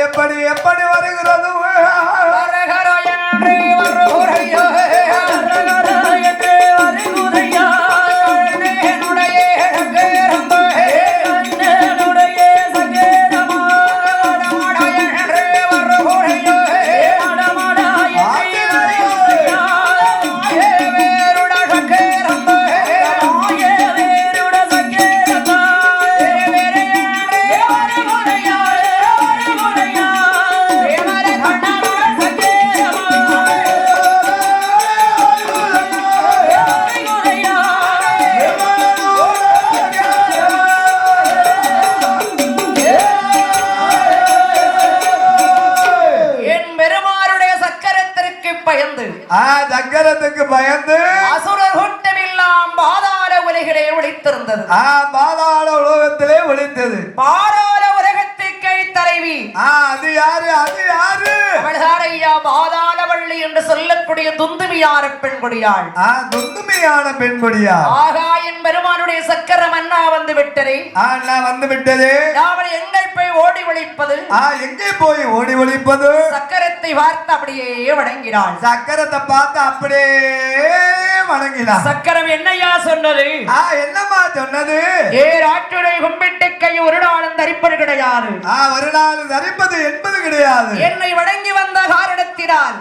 எப்படி எப்படி வருகிறது சக்கரத்துக்கு பயந்து அசுரர் கூட்டமெல்லாம் பாதாள உலகிலே ஒளித்திருந்தது. பாதாள உலகத்திலே ஒளித்தது. பாதாள உலகத்துக்கு தலைவி அது யாரு? அது யாரு? அவள்தான் ஐயா பாதாளவள்ளி என்று சொல்லக்கூடிய துந்துமியான பெண்கொடியாள். துந்துமியான பெண்கொடியா? ஆகாயின் பெருமானுடைய சக்கரம் அண்ணா வந்து விட்டதே. வந்து விட்டது. அவள் எங்கே போய் ஓடி ஒளிப்பது? எங்கே போய் ஓடி ஒளிப்பது? சக்கரத்தை பார்த்து அப்படியே வணங்கினாள். சக்கரத்தை பார்த்து அப்படியே வணங்கினாள். சக்கரம் என்னையா சொன்னது? என்னம்மா சொன்னது? ஆற்றுடை கும்பிட்டு கை ஒரு நாளும் தரிப்பது கிடையாது. ஒரு நாள் தரிப்பது என்பது கிடையாது. என்னை வணங்கி வந்த காரணத்தினால்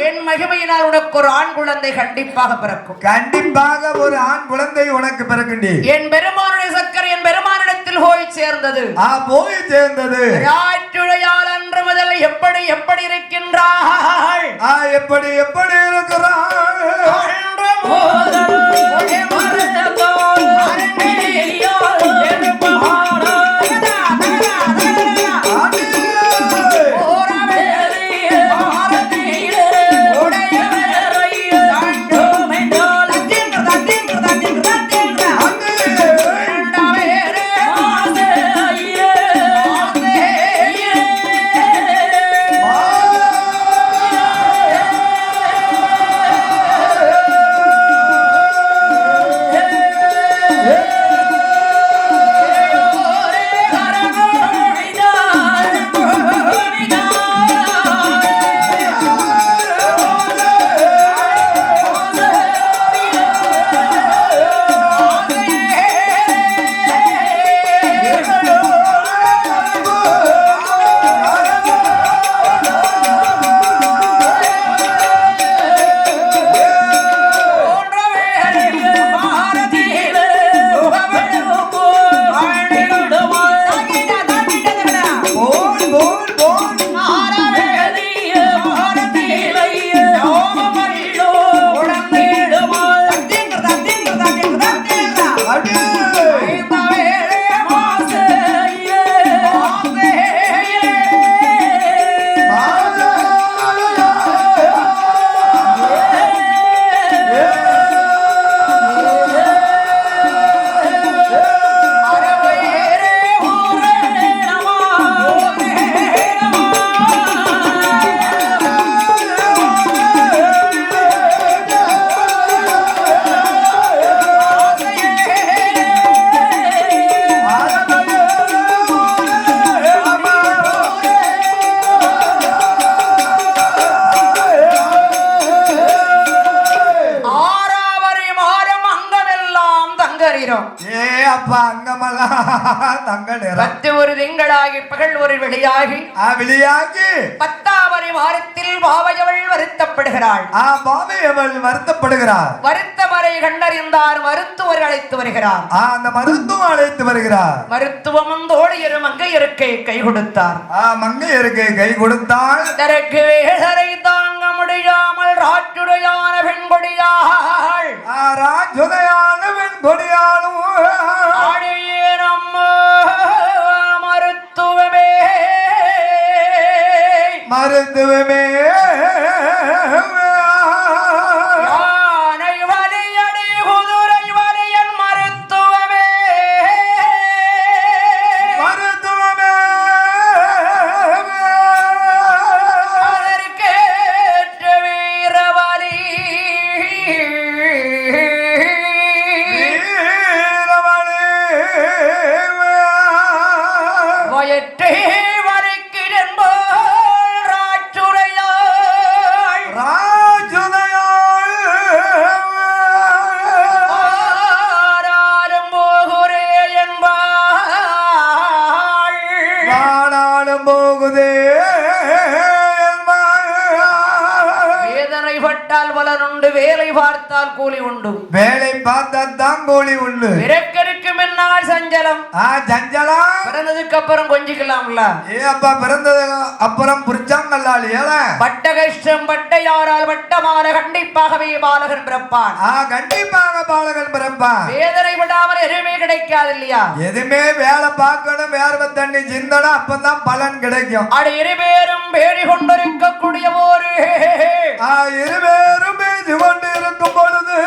என் மகிமையினால் உனக்கு ஒரு ஆண் குழந்தை கண்டிப்பாக பிறக்கும். கண்டிப்பாக ஒரு ஆண் குழந்தை உனக்கு பிறக்குண்டி. என் பெருமானுடைய சக்கரை என் பெருமானிடத்தில் போய் சேர்ந்தது. போய் சேர்ந்தது. ஆற்றுடையால் அன்று முதல் எப்படி எப்படி இருக்கின்றாள்? எப்படி எப்படி இருக்கிறாள்? ஒரு திங்களாகி பகல் ஒரு வெளியாகி பத்தாவரை வாரத்தில் பாவையவள் வருத்தப்படுகிறாள். வருத்தவரை கண்டறிந்தார். மருத்துவர் அழைத்து வருகிறார். அந்த மருத்துவம் அழைத்து வருகிறார். மருத்துவமும் தோழியரு மங்கையருக்கை கை கொடுத்தார். மங்கையருக்கை கை கொடுத்தால் தனக்கு வேதரை தாங்க முடியாமல் ராஜுடையான பெண்கொடியாள். ராஜுடையான பெண்கொடியாளும் மருத்துவமே யானை வலியடி குதிரை வலியன் மருத்துவமே மருத்துவமே அதற்கேற்ற வீரவலி வயற்றை காலம் போகுதே வேதனை பட்டால் பலன் உண்டு, வேலை பார்த்தால் கூலி உண்டு. வேலை பார்த்தா தான் கூலி உண்டு. பிறக்கருக்கு முன்னால் சஞ்சலம், சஞ்சலம் பிறந்ததுக்கு அப்புறம் கொஞ்சிக்கலாம்ல. அப்பா பிறந்தது அப்புறம் புரிச்சாங்கல்லால் ஏல பட்ட கஷ்டம் பட்ட யாரால் பட்டமான கண்டிப்பாகவே பாலகன் பிறப்பான். கண்டிப்பாக பாலகன் பிறப்பான். வேதனை படாமல் எதுவுமே கிடைக்காது இல்லையா? எதுவுமே வேலை பார்க்கணும், வேர்வை தண்ணி சிந்தனா அப்பதான் பலன் கிடைக்கும். அடு இருவேரும் பேடி கொண்டிருக்கக்கூடிய ஒரு இருவேரும் பேசி கொண்டு இருக்கும் பொழுது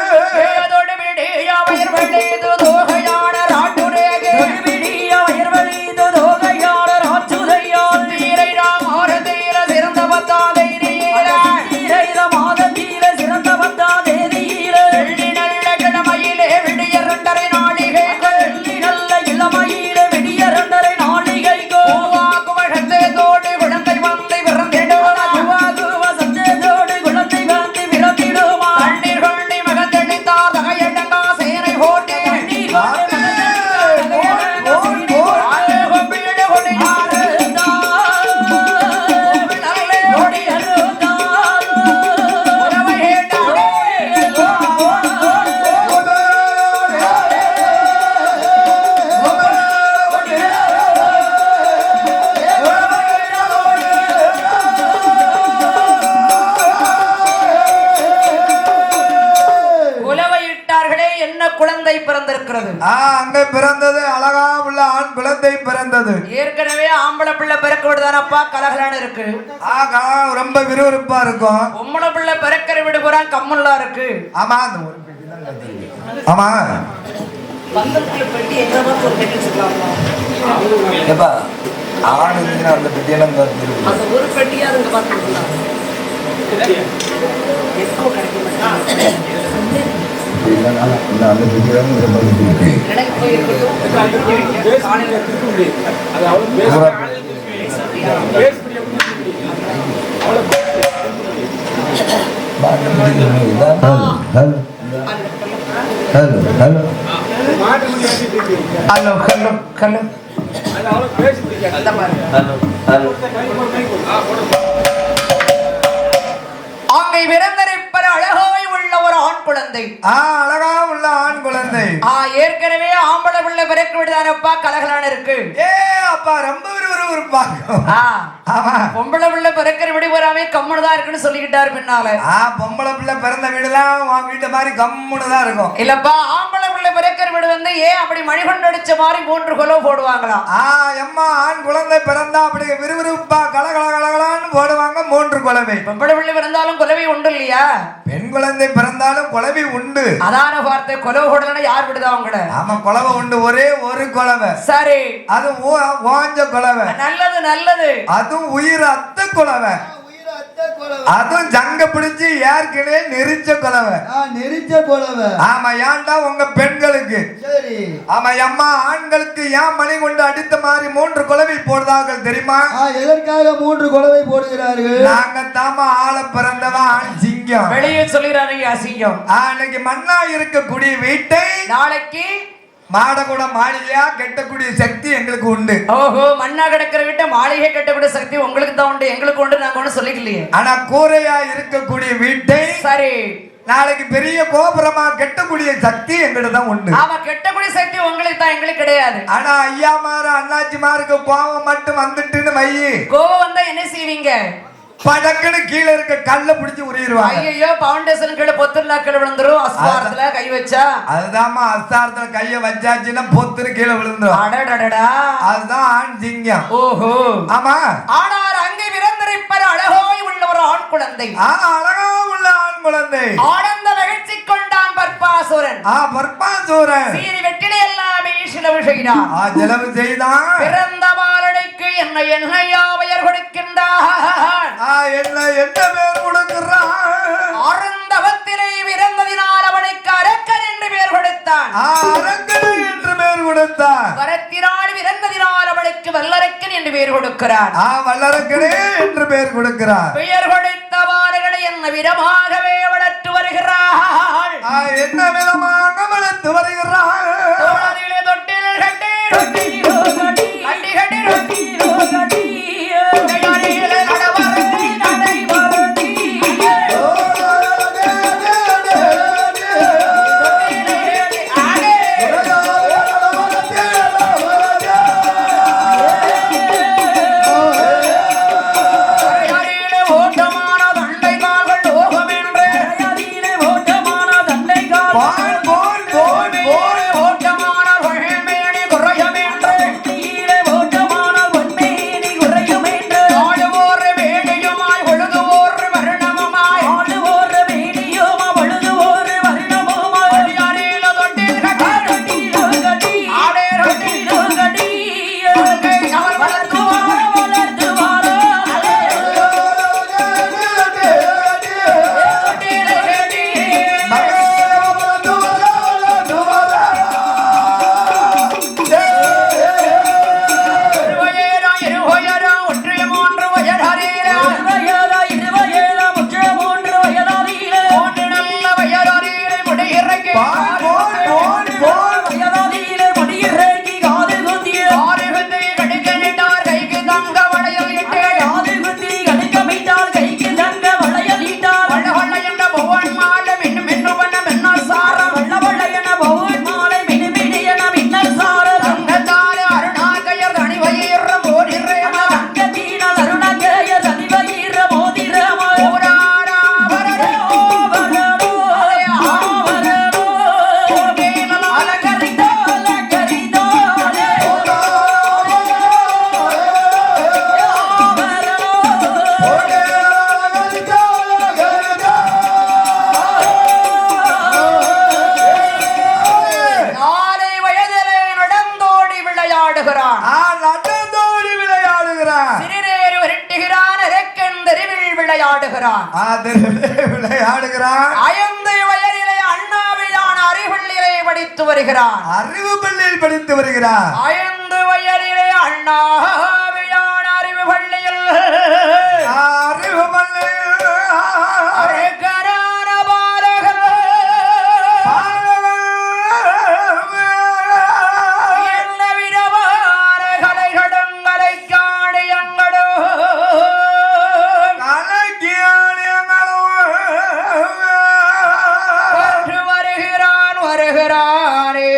ஏதோடு விடிய வயிர் வலிது தோகையான ராட்டுரேகே விடிய வயிர் வலிது தோகையான ராச்சுதையால் தீரை ராமார தீர சிறந்த பத்தாதை தீரை ராமாத தீர சிறந்த பத்தாதை தீர வெள்ளி நல்ல கிழமையிலே விடிய 2:30 நாளிகைகள் வெள்ளி நல்ல இளமையிலே விடிய 2:30 நாளிகைகள் பூவாகு வசந்தே தோடு குழந்தை வந்து பிறந்திடுமா பூவாகு வசந்தே தோடு குழந்தை வந்து பிறந்திடுமா கண்ணீர் கொண்டி மகந்தெடுத்தார் தகையடங்கா சேனை போட்டே குழந்தை பிறந்திருக்கிறது. அங்க பிறந்தது அழகா உள்ள ஆண் குழந்தை பிறந்தது. ஏற்கனவே ஆம்பளை பிள்ளை பிறக்க விடுதானப்பா கலகலான்னு இருக்கு. ரொம்ப விறுவிறுப்பா இருக்கும். பொம்பளை பிள்ளை பிறக்கிற விடு பூரா கம்முல்லா இருக்கு. ஆமா ஆமா பந்தத்துல பெட்டி எங்க பார்த்து ஒரு பெட்டி வச்சுக்கலாமா? ஏப்பா ஆண் இருக்குன்னா அந்த பெட்டியெல்லாம் அந்த ஒரு பெட்டியா அதுங்க பார்த்துக்கலாம். எப்போ கிடைக்கும் அங்கே விரந்தரிப்பர் அழகாய் உள்ள ஒரு ஆண் குழந்தை. அழகா உள்ள ஆண் குழந்தை. ஏற்கனவே ஆம்பளை பிள்ளை பிறக்க விடுதானப்பா கலகலான இருக்கு. அப்பா ரொம்ப விறுவிறுப்பாக்கும். பொம்பளை பிள்ளை பிறக்கிற விடு போறாமே கம்முனுதான் இருக்குன்னு சொல்லிக்கிட்டாரு பின்னால. பொம்பளை பிள்ளை பிறந்த வீடுலாம் வீட்டு மாதிரி கம்முனுதான் இருக்கும். இல்லப்பா ஆம்பளை பிள்ளை பிறக்கிற வீடு வந்து ஏன் அப்படி மணிகொண்டு அடிச்ச மாதிரி 3 கொலோ போடுவாங்களாம். எம்மா ஆண் குழந்தை பிறந்தா அப்படி விறுவிறுப்பா கலகல கலகலான்னு போடுவாங்க 3 கொலவை. பொம்பளை பிள்ளை பிறந்தாலும் கொலவை உண்டு இல்லையா? பெண் குழந்தை பிறந்தாலும் கொலவை உண்டு. அதான வார்த்தை கொலவை போடலன்னா யார் விடுதா அவங்கள? ஆமா கொலவை உண்டு, ஒரே ஒரு கொலவை. சரி அது ஓஞ்ச கொலவை. நல்லது நல்லது. அதுவும் உயிர் அத்த கொலவை. அதுவும் ஜங்க பிடிச்சு ஏற்கனவே நெரிச்ச கொலவை. நெரிச்ச கொலவை. ஆமா ஏன்டா உங்க பெண்களுக்கு சரி. ஆமா அம்மா ஆண்களுக்கு ஏன் மணி கொண்டு அடித்த மாதிரி 3 கொலவை போடுதார்கள் தெரியுமா? எதற்காக 3 கொலவை போடுகிறார்கள்? நாங்க தாமா ஆள பிறந்தவன் ஆண் சிங்கம். வெளியே சொல்லிடுறாங்க அசிங்கம். அன்னைக்கு மண்ணா இருக்கக்கூடிய வீட்டை நாளைக்கு மாடக்கூட மாளிகையா கட்டக்கூடிய சக்தி எங்களுக்கு உண்டு. ஓஹோ மண்ணா கிடக்கிற வீட்டை மாளிகை கட்டக்கூடிய சக்தி உங்களுக்கு தான் உண்டு, எங்களுக்கு உண்டு நாங்க ஒண்ணு சொல்லிக்கலையே. ஆனா கூரையா இருக்கக்கூடிய வீட்டை சரி நாளைக்கு பெரிய கோபுரமா கட்டக்கூடிய சக்தி எங்களுக்கு தான் உண்டு. ஆமா கட்டக்கூடிய சக்தி உங்களுக்கு தான், எங்களுக்கு கிடையாது. ஆனா ஐயாமாரு அண்ணாச்சிமாருக்கு கோபம் மட்டும் வந்துட்டுன்னு மையி கோபம் வந்தா என்ன செய்வீங்க? படக்குன்னு கீழே இருக்க கல்ல பிடிச்சு உரியிருவாங்க. ஐயோ பவுண்டேஷன் கீழே பொத்துலாக்கள் விழுந்துரும். அஸ்தாரத்துல கை வச்சா அதுதான்மா அஸ்தாரத்துல கைய வச்சாச்சுன்னா பொத்துரு கீழே விழுந்துரும். அடடடடா அதுதான் ஆண் சிங்கம். ஓஹோ ஆமா. ஆனால் அங்கே விரந்திருப்பர் அழகாய் உள்ள ஒரு ஆண் குழந்தை. அழகா உள்ள ஆண் குழந்தை. ஆனந்த மகிழ்ச்சி கொண்டான் பர்பாசுரன். பர்பாசுரன் சீரி வெட்டிலை எல்லாமே சிலவு செய்தான். ஜலவு செய்தான். பிறந்த பாலனைக்கு என்ன பெயர் கொடுக்கின்றான்? என்ன பேர் கொடுக்கிறான்? அருந்தவத்திலே பிறந்ததினால் அவனுக்கு அரக்கன் என்று பெயர் கொடுத்தான். அரக்கன் என்று பெயர் கொடுத்தான். வரத்தினால் பிறந்ததினால் அவனுக்கு வல்லரக்கன் என்று பெயர் கொடுக்கிறான். வல்லரக்கனே என்று பெயர் கொடுக்கிறார். பெயர் கொடுத்தவாறுகளை என்ன விதமாகவே வளர்த்து வருகிறாள். என்ன விதமாக வளர்த்து வருகிறாள்? தொட்டில் கட்டி ரொட்டி கட்டி கட்டி ரொட்டி வருகிறான் சிறிதேறு விரட்டுகிறான் அரக்கன் தெருவில் விளையாடுகிறான் விளையாடுகிறான் ஐந்து வயதிலே அண்ணாவிலான அறிவுள்ளிலே படித்து வருகிறான் அறிவு பள்ளியில் படித்து வருகிறான் ஐந்து வயதிலே அண்ணாவிலான அறிவு பள்ளியில் அறிவு பள்ளியில் அரக்கனான பாலகன் என்ன விதமான கலைகளை காணியங்களோ கற்று வருகிறானே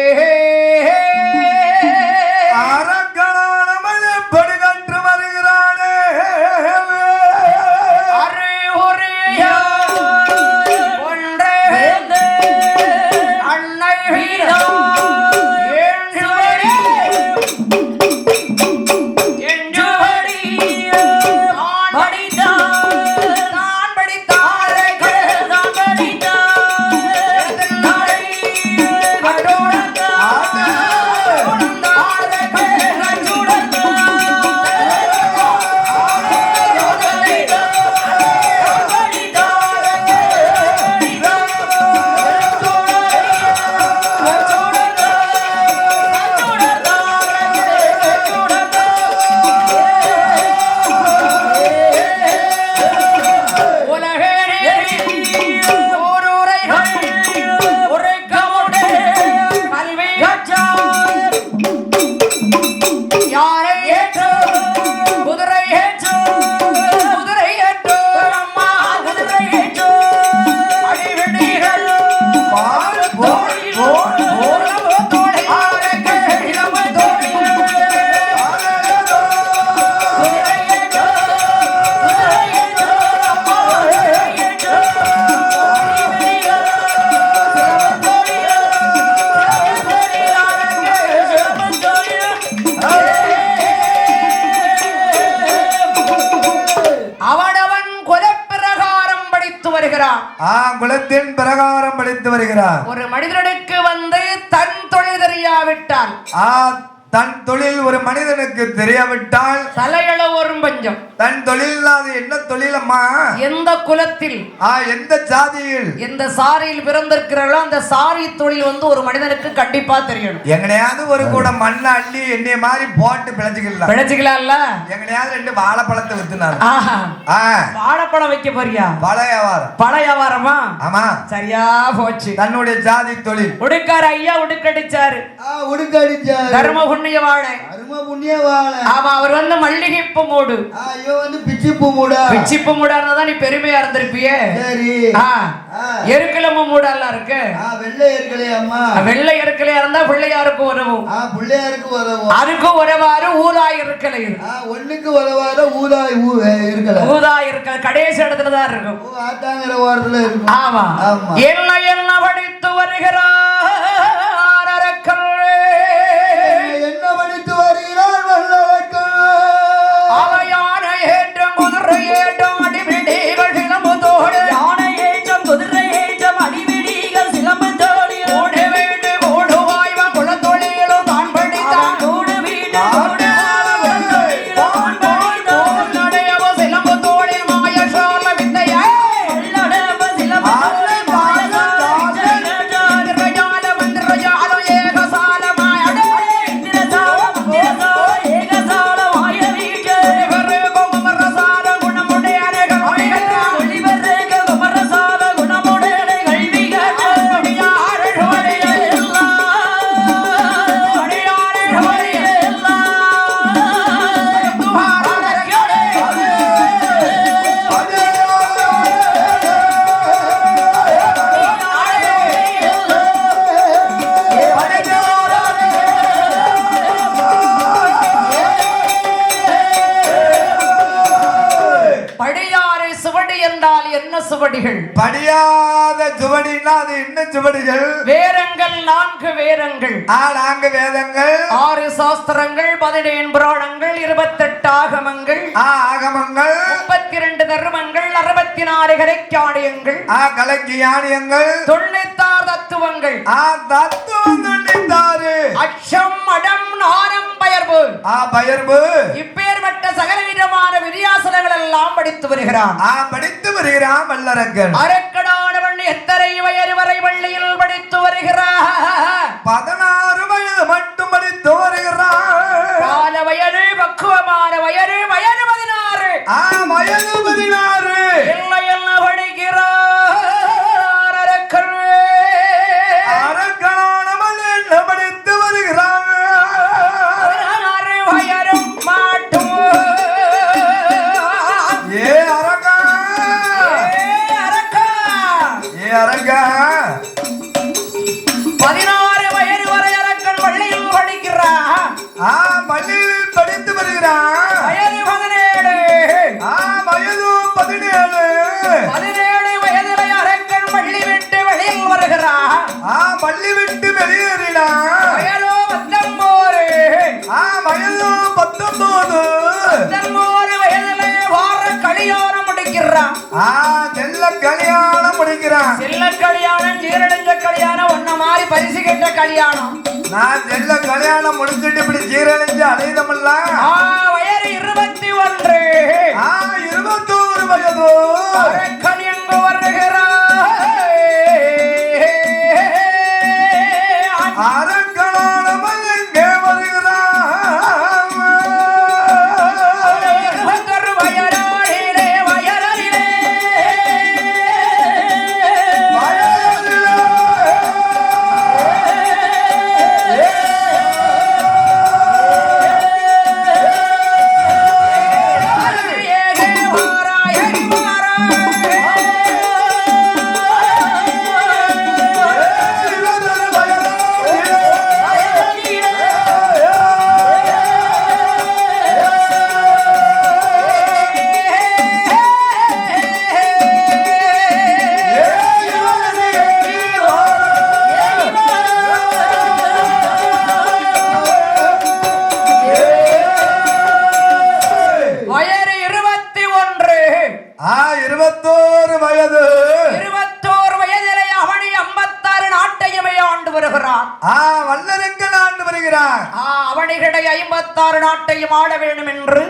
குலத்தின் பிரகாரம் படித்து வருகிறார். ஒரு மனிதனுக்கு வந்து தன் தொழில் தெரியாவிட்டால் தன் தொழில் ஒரு மனிதனுக்கு தெரியாவிட்டால் தலையள ஒரு பஞ்சம். தன் தொழில் அது என்ன தொழில் அம்மா? எந்த குலத்தில் எந்த ஜாதியில் எந்த சாரியில் பிறந்திருக்கிறார்களோ அந்த சாரி தொழில் வந்து ஒரு மனிதனுக்கு கண்டிப்பா தெரியணும். எங்கனையாவது ஒரு கூட மண்ணை அள்ளி என்னைய மாதிரி போட்டு பிழைச்சிக்கலாம்ல. எங்கனையாவது 2 வாழைப்பழத்தை வித்துனாரு. வாழைப்பழம் வைக்க போறியா? பழ வியாபாரம். பழ வியாபாரமா? ஆமா, சரியா போச்சு. தன்னுடைய ஜாதி தொழில். உடுக்கார் ஐயா உடுக்கடிச்சாரு. தர்ம புண்ணிய வாழை. ஆமா, அவர் வந்து மல்லிகைப்பு மூடு. வந்து பிச்சிப்பு மூடா. பிச்சிப்பு மூடா இருந்தா நீ பெருமையா இருந்திருப்பியே. சரி. எருக்கலம மூடா எல்லாம் இருக்கு. வெள்ளை எருக்கலையா அம்மா? வெள்ளை எருக்கலையா இருந்தா பிள்ளையாருக்கு உறவும். பிள்ளையாருக்கு உறவும். அதுக்கும் உறவாறு ஊதாய் இருக்கலை. ஒண்ணுக்கு உறவாறு ஊதாய் இருக்கல. ஊதாய் இருக்கல கடைசி இடத்துல தான் இருக்கும். ஆத்தாங்கிற ஓரத்துல இருக்கும். ஆமா. என்ன என்ன படித்து வருகிறார் அரக்கன்? என்ன படித்து வருகிறார் வல்லரக்கன்? அவையான ஏற்றம் குதிரை ஏற்றம் அடிபிடிகள் சிலம்பு தோடு. யானை ஏற்றம் குதிரை ஏற்றம் அடிபிடிகள் சிலம்பு தோடு. கூடு வீடு கூடு வாய்வ குலத்தொழிலும் தான் படித்தான். கூடு வீடு கூடு நடையவ சிலம்பு தோழில் மாயசால வித்தையை சிலம்பு சுவடிகள். படியாத சுவடினா அது என்ன சுவடிகள்? வேதங்கள் 4 வேதங்கள். 4 வேதங்கள், 6 சாஸ்திரங்கள், 17 புராணங்கள், 28 ஆகமங்கள், ஆகமங்கள், 32 தர்மங்கள், 64 கலைஞானியங்கள், கலைஞானியங்கள், 96 தத்துவங்கள். தத்துவம் 96. அச்சம் அடம் நாரம் பயர்பு. பயர்பு. இப்பேற்பட்ட சகலவித எல்லாம் படித்து வருகிறான். படித்து வருகிறான் வல்லரக்கன். அரக்கனானவன் எத்தனை வயது வரை பள்ளியில் படித்து வருகிறான்? 16 வயது மட்டும் படித்து வருகிறான். கால வயது, பக்குவமான வயது, வயது 16. வயது 16. இல்லை என்ன படிக்கிறான் அரக்கன்? அரக்கனானவன் என்ன படித்து வருகிறான்? 16 வயதும் மாட்டும். ஏ அரக்கா, ஏ அரக்கா, 16 வயது வரை அரக்கன் பள்ளியில் படிக்கிறான். பள்ளியில் படித்து வருகிறான். வயது 17. வயது 17. 17 வயதில் அரக்கன் பள்ளி விட்டு வெளியில் வருகிறான். பள்ளி விட்டு வெளியேறினான். வயதோ 19. வயது 19. 19 வயதிலே வார கல்யாணம் முடிக்கிறான். செல்ல கல்யாணம் முடிக்கிறான். செல்ல கல்யாணம், ஜீரணிஞ்ச கல்யாணம், ஒன்ன மாதிரி பரிசு கேட்ட கல்யாணம். நான் செல்ல கல்யாணம் முடிச்சுட்டு இப்படி சீரழிஞ்சு அடைதமில்ல. வயது 21. 21 வயது. அரக்கன் எங்கு வருகிறான்? அரக்கனானவன் எங்கே வருகிறான்? 21 வயதாடிலே வயதிலே வல்லரக்கன் ஆண்டு வருகிறான். அவனிகளை 56 நாட்டையும் ஆள வேண்டும் என்று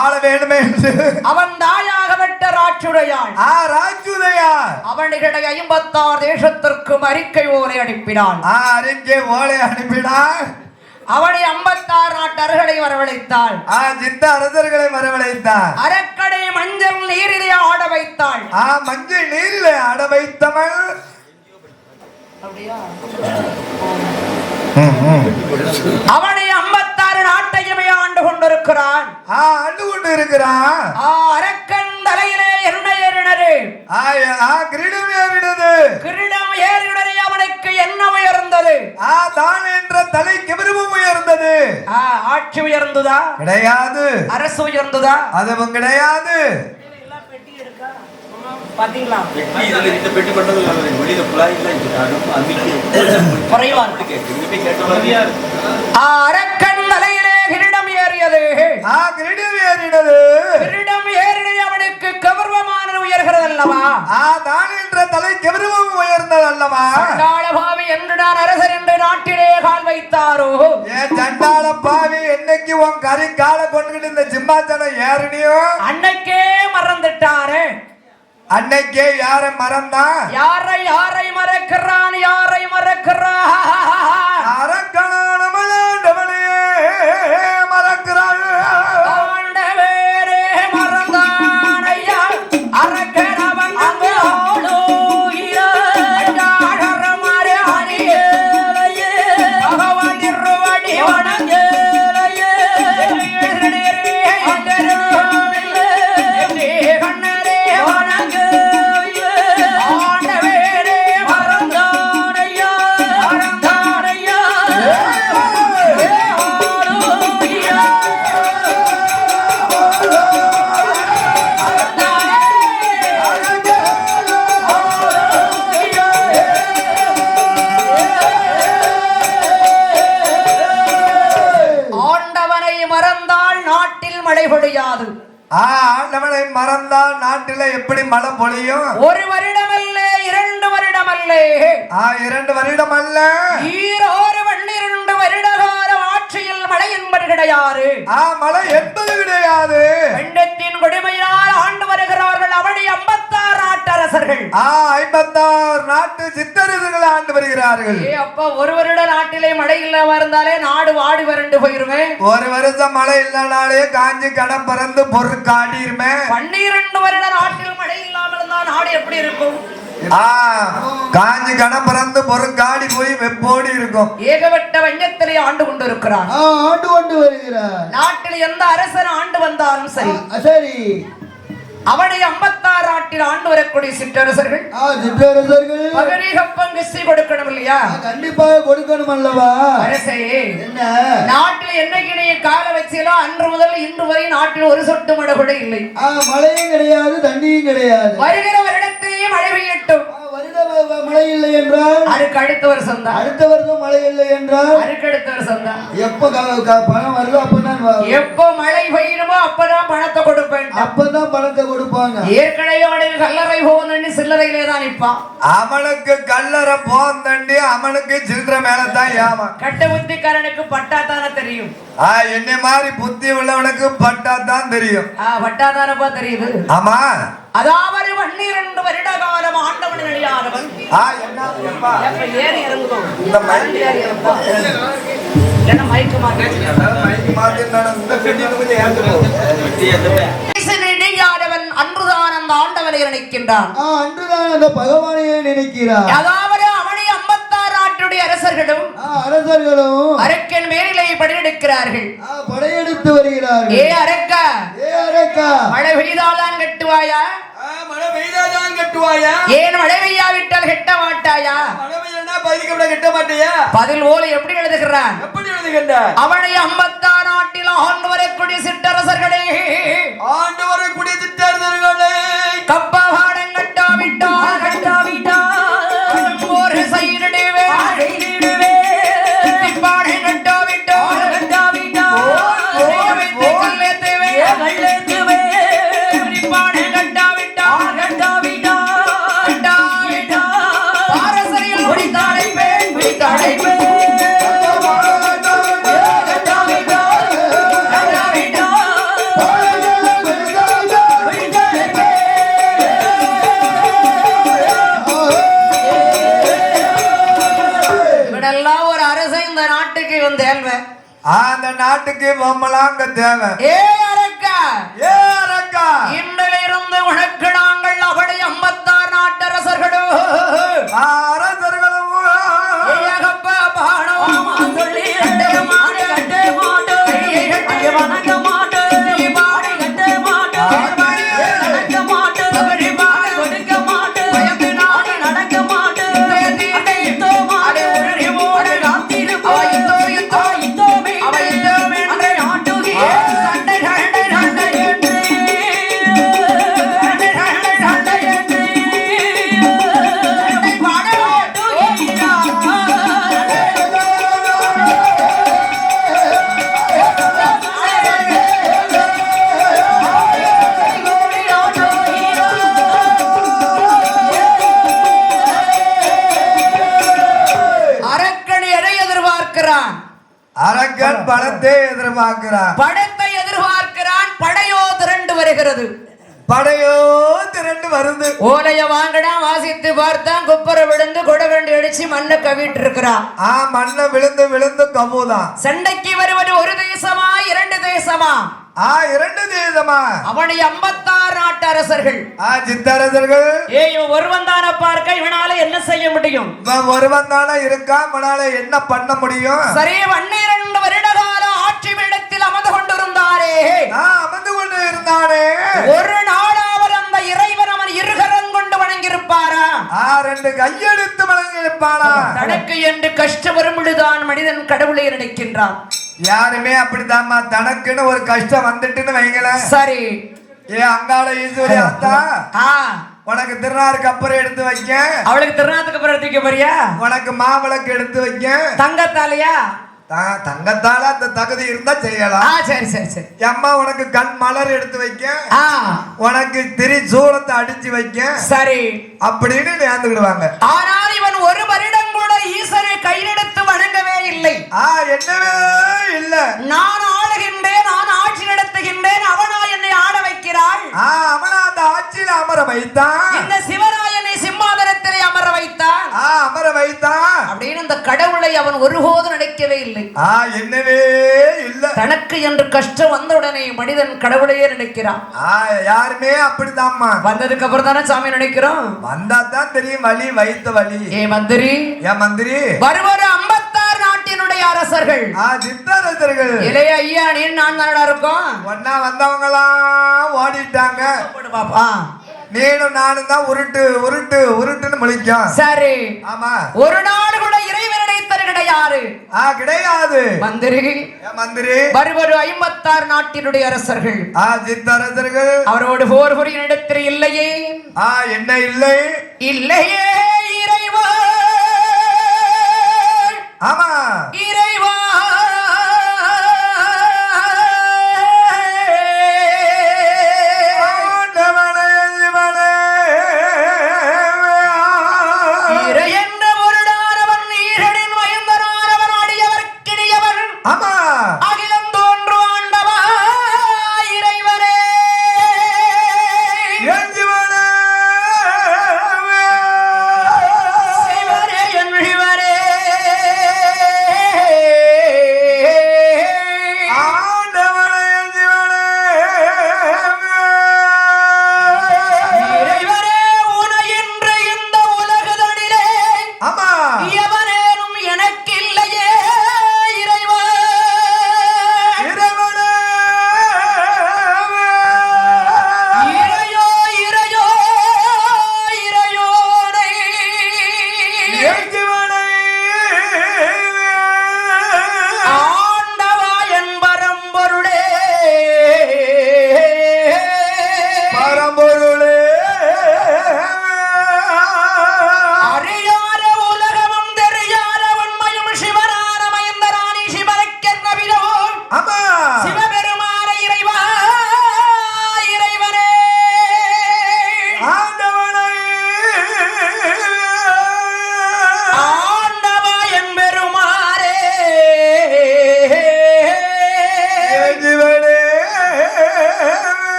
ஆள வேண்டும் என்று அவன் தாயாகப்பட்ட ராட்சுடையாள். ராட்சுதையாள் அவனிகளை 56 தேசத்திற்கும் அறிக்கை ஓலை அனுப்பினான். அறிக்கை ஓலை அனுப்பினான். அவனை 56 நாட்டர்களை வரவழைத்தாள். சித்த அரசர்களை வரவழைத்தாள். அரக்கடை மஞ்சள் நீரிலே ஆட வைத்தாள். மஞ்சள் நீரிலே ஆட வைத்தவள் அவனை 56 நாட்டையுமே ஆண்டு கொண்டிருக்கிறான். ஆண்டு கொண்டு இருக்கிறான். அரக்கன் தலையிலே என்ன ஏறினது? கிரீடம் ஏறினது. கிரீடம் ஏறினது. அவனுக்கு என்ன உயர்ந்தது? தான் என்ற தலை கிபருவும் உயர்ந்தது. ஆட்சி உயர்ந்ததா? கிடையாது. அரசு உயர்ந்ததா? அதுவும் கிடையாது. பாத்தீங்களா? இந்த பெட்டி பண்ணது வெளியில குழாய் அரக்கன் தலையிலே கிரீடம் ஏறியது. கிரீடம் ஏறினது. கிரீடம் ஏறினது அவனுக்கு கௌரவமான உயர்கிறது அல்லவா? தான் என்ற தலை கௌரவம் உயர்ந்தது அல்லவா? சண்டாள பாவி என்று நான் அரசர் என்று நாட்டிலே கால் வைத்தாரோ? சண்டாள பாவி என்னைக்கு உன் கறி காலை கொண்டுகிட்டு இந்த சிம்மாசனம் ஏறினியோ அன்னைக்கே மறந்துட்டாரு. அன்னைக்கே யார மறந்தா? யாரை மறக்கிறான்? யாரை மறக்கிறான்? அரக்கனான மலாண்டவனே மறக்கிறான். ஆண்டவரே மறந்தான் ஐயா. அரக்கனவன் அங்கு பகவான் திருவடி வணங்கேலையே. கண்ணரே வணங்க. ஆண்டவரே மறந்தான் ஐயா. மறந்தான் ஐயா. ஆண்டவனை மறந்தால் நாட்டில் மழை பொழியாது. ஆண்டவனை மறந்தால் நாட்டில எப்படி மழை பொழியும்? 1 வருடம் அல்ல, 2 வருடம் அல்ல, 2 வருடம் அல்ல, 12 வருட கால ஆட்சியில் மழை என்பது கிடையாது. மழை என்பது கிடையாது. பெண்டத்தின் குடிம நாட்டு சித்தரசுகள் ஆண்டு வருகிறார்கள். ஏ அப்பா, ஒரு வருட நாட்டிலே மழை இல்லாம இருந்தாலே நாடு வாடி வறண்டு போயிருமே. ஒரு வருஷம் மழை இல்லனாலே காஞ்சி கடம் பறந்து பொருள் காடிருமே. 12 வருட நாட்டில் மழை இல்லாம இருந்தா நாடு எப்படி இருக்கும்? காஞ்சி கடம் பறந்து பொருள் காடி போய் வெப்போடி இருக்கும். ஏகப்பட்ட வஞ்சத்திலே ஆண்டு கொண்டு இருக்கிறார். ஆண்டு கொண்டு வருகிறார். நாட்டில் எந்த அரசன் ஆண்டு வந்தாலும் சரி சரி, அவனை 56 நாட்டில் ஆண்டு வரக்கூடிய சிற்றரசர்கள் சிற்றரசர்கள் பகரீகப்பம் கிஸ்தி கொடுக்கணும் இல்லையா? கண்டிப்பாக கொடுக்கணும் அல்லவா? அரசே, என்ன நாட்டில் என்னைக்கு நீ கால வச்சீங்களோ அன்று முதல் இன்று வரை நாட்டில் ஒரு சொட்டு மழை கூட இல்லை. மழையும் கிடையாது, தண்ணியும் கிடையாது. வருகிற வருடத்திலேயே மழை பெய்யட்டும். மழை இல்லை என்றால் அதுக்கு அடுத்த வருஷம் தான். அடுத்த வருஷம் மழை இல்லை என்றால் அதுக்கு அடுத்த வருஷம் தான். எப்ப பணம் வருதோ அப்பதான் எப்போ மழை பெய்யுமோ அப்பதான் பணத்தை கொடுப்பேன். அப்பதான் பணத்தை கொடுப்பாங்க. ஏற்கனவே அவனுக்கு கல்லறை போகணும்னு சில்லறையிலே தான் நிற்பான். அவனுக்கு கல்லறை போந்தண்டி அவனுக்கு சில்லற மேலதான் ஏமா. கட்ட புத்திக்காரனுக்கு பட்டாத்தானே தெரியும். என்ன மாதிரி புத்தி உள்ளவனுக்கு பட்டாதான் தெரியும். பட்டாதானப்பா தெரியுது. ஆமா, அதாவது 12 வருட காலம் ஆண்டவன் அழியாதவன். ஏறி இறங்குதோ இந்த மைக்கு மாதவன் அன்றுதான் அந்த ஆண்டவனை நினைக்கின்றான். அன்றுதான் அந்த பகவானையே நினைக்கிறார். அதாவது அவனை 56 நாட்டுடைய அரசர்களும் அரக்கன் மேலே படையெடுக்கிறார்கள். படையெடுத்து வருகிறார்கள். ஏ அரக்கா, மழை பெய்தால்தான் கட்டுவாயா? மழை பெய்தாதான் கட்டுவாயா? ஏன் மழை பெய்யாவிட்டால் கட்ட மாட்டாயா? மழை பெய்யலனா பதிக்கப்பட கட்ட மாட்டியா? பதில் ஓலை எப்படி எழுதுகிறான்? எப்படி எழுதுகின்றார்? அவனை 56 நாட்டில் ஆண்டு வரக்கூடிய சிற்றரசர்களே, ஆண்டு வரக்கூடிய சிற்றரசர்களே, கப்பவாடம் கட்டாவிட்டால் ஒரு சைடிடுவே பாடை கட்டாவிட்டால் கல்லேத்துவே பாடை பாரசரியில் பிடித்தாடை இவடெல்லாம் ஒரு அரசன் இந்த நாட்டுக்கு தேவை. அந்த நாட்டுக்கு பொம்மலாங்க தேவை. ஏ அரக்கா, இன்றிலிருந்து உனக்கு நாங்கள் அவளை 56 நாட்டரசர்களும் அரக்கன் பணத்தை எதிர்பார்க்கிறான். பணத்தை எதிர்பார்க்கிறான். படையோ திரண்டு வருகிறது. வருது. ஓலைய வாங்கடா வாசித்து பார்த்தான். குப்பரை விழுந்து கொடகண்டி அடிச்சு மண்ணை கவிட்டு இருக்கிறான். மண்ணை விழுந்து கவுதான். சண்டைக்கு வருவது ஒரு தேசமா 2 தேசமா? 2 தேசமா? அவனை 56 நாட்டு அரசர்கள் சித்தரசர்கள். இவன் ஒருவன் தான பார்க்க இவனால என்ன செய்ய முடியும்? ஒருவன் தானே இருக்கா, இவனால என்ன பண்ண முடியும்? சரி, 12 வருட கால ஆட்சி பீடத்தில் அமர்ந்து கொண்டிருந்தாரே. ஒரு நாளாவது அந்த இறைவன் அவன் இருகரம் கொண்டு வணங்கியிருப்பாரா? 2 கையெடுத்து வணங்கியிருப்பானா? தனக்கு என்று கஷ்டம் வரும்பொழுதுதான் மனிதன் கடவுளை நினைக்கின்றான். யாருமே அப்படித்தாம்மா. தனக்குன்னு ஒரு கஷ்டம் வந்துட்டுன்னு வைங்கள. சரி, அங்காள ஈஸ்வரி அத்தா, உனக்கு திருநாருக்கு அப்புறம் எடுத்து வைக்க. அவளுக்கு திருநாத்துக்கு அப்புறம் எடுத்து வைக்க போறியா? உனக்கு மாவிளக்கு எடுத்து வைக்க. தங்கத்தாலையா? தங்கத்தால அந்த தகுதி இருந்தா செய்யலாம். சரி சரி சரி. அம்மா உனக்கு கண் மலர் எடுத்து வைக்க. உனக்கு திரி சூளத்தை அடிச்சு வைக்க. சரி அப்படின்னு நேர்ந்துக்கிடுவாங்க. ஆனால் இவன் ஒரு வருடம் கூட ஈஸ்வரை கையெடுத்து வணங்கவே இல்லை. என்னவே இல்ல. நான் ஆளுகின்றேன், நான் ஆட்சி நடத்துகின்றேன், அவனா என்னை ஆட வைக்கிறாள். அவனா அந்த ஆட்சியில அமர வைத்தான். இந்த சிவராயனை சிம்மாதனத்திலே அமர வைத்தான். வைத்தான் அப்படின்னு அந்த கடவுளை அவன் ஒருபோதும் நினைக்கவே இல்லை. என்னவே இல்ல. தனக்கு என்று கஷ்டம் வந்த உடனே மனிதன் கடவுளையே நினைக்கிறான். யாருமே அப்படிதாம்மா. வந்ததுக்கு அப்புறம் தானே சாமி நினைக்கிறோம். வந்தா தான் தெரியும் வலி, வைத்த வலி. மந்திரி, மந்திரி வருவாரு 56 நாட்டினுடைய அரசர்கள், சித்தரசர்கள். இளைய ஐயா நீ நான் தானடா இருக்கோம். ஒன்னா வந்தவங்க எல்லாம் ஓடிட்டாங்க. நீனும் நானும் தான் உருட்டு உருட்டு உருட்டுன்னு முழிக்கும். சரி, ஆமா. ஒரு நாள் கூட இறைவனை தருகிடையாரு கிடையாது. மந்திரி, மந்திரி வருவாரு 56 நாட்டினுடைய அரசர்கள், சித்தரசர்கள். அவரோடு போர் புரிய நடத்திர இல்லையே. என்ன இல்லை? இல்லையே இறைவா. ஆமா, இறைவா.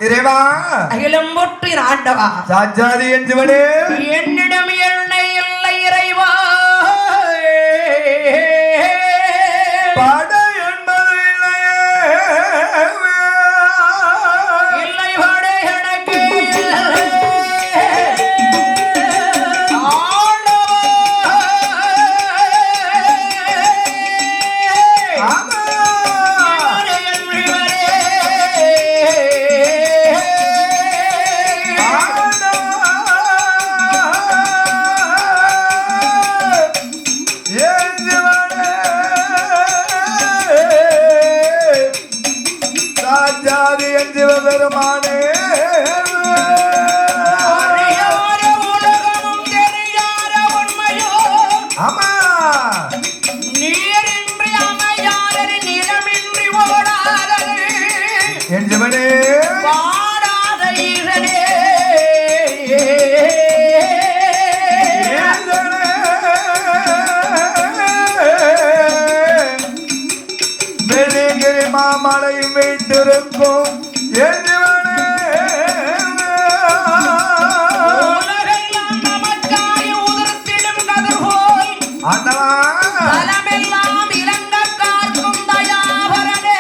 இறைவா, அகிலம் போற்றி ஆண்டவா, சாட்சாதி என்றவனே, என்னிடம் எண்ணெய் இல்லை இறைவா. பாட என்பது இல்லை பாட எனக்கு பெருமானே, உலகமும் தெரியாத உண்மையோ. ஆமா, நீரின்றி அமையாதது, நிலமின்றி ஓடாதது, என்றவனே வாடாத ஈரனே. வெள்ளிகிரி மாமலையும் வீட்டிருக்கும் உலகெல்லாம் நமக்காய் உதிர்த்திடும் கதிர்போல், தலமெல்லாம் இலங்கக்கார்க்கும் தயாபரனே.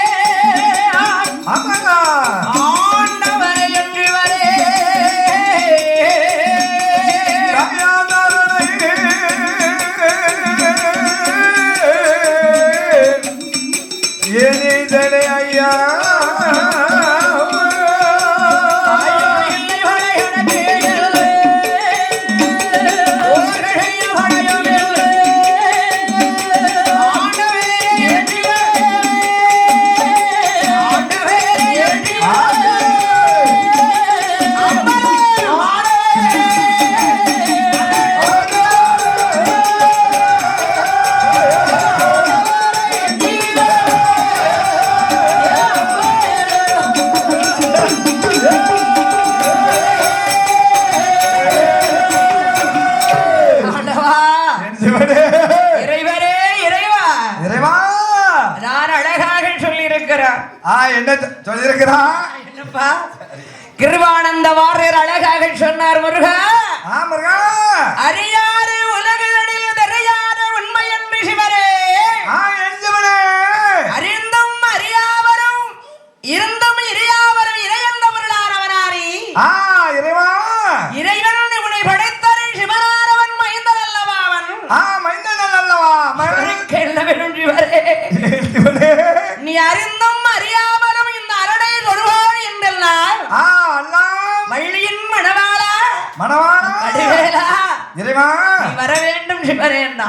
சிவனே இறைவரே இறைவா இறைவா நான் அழகாக சொல்லி இருக்கிறேன். என்ன சொல்லியிருக்கிறான்? என்னப்பா கிருபானந்த வாரியர் அழகாக சொன்னார். முருகா முருகா அறியாறு உலகில் தெரியாத உண்மை என்று சிவரே என் சிவனே அறிந்தும் அறியாவரும் இருந்தும் இறையாவரும் இறையந்த பொருளானவனாரி இறைவா இறைவன் உன்னை படைத்தரை சிவனானவன் மைந்தன் அல்லவா அவன் மைந்தன் அல்லவா சிவரே நீ அறிந்தும் அறியாமலும் இந்த அரடை தொழுவாள் என்றெல்லாம் வள்ளியின் மணவாளா அடிவேலா இறைவா நீ வர வேண்டும் சிவரேண்டா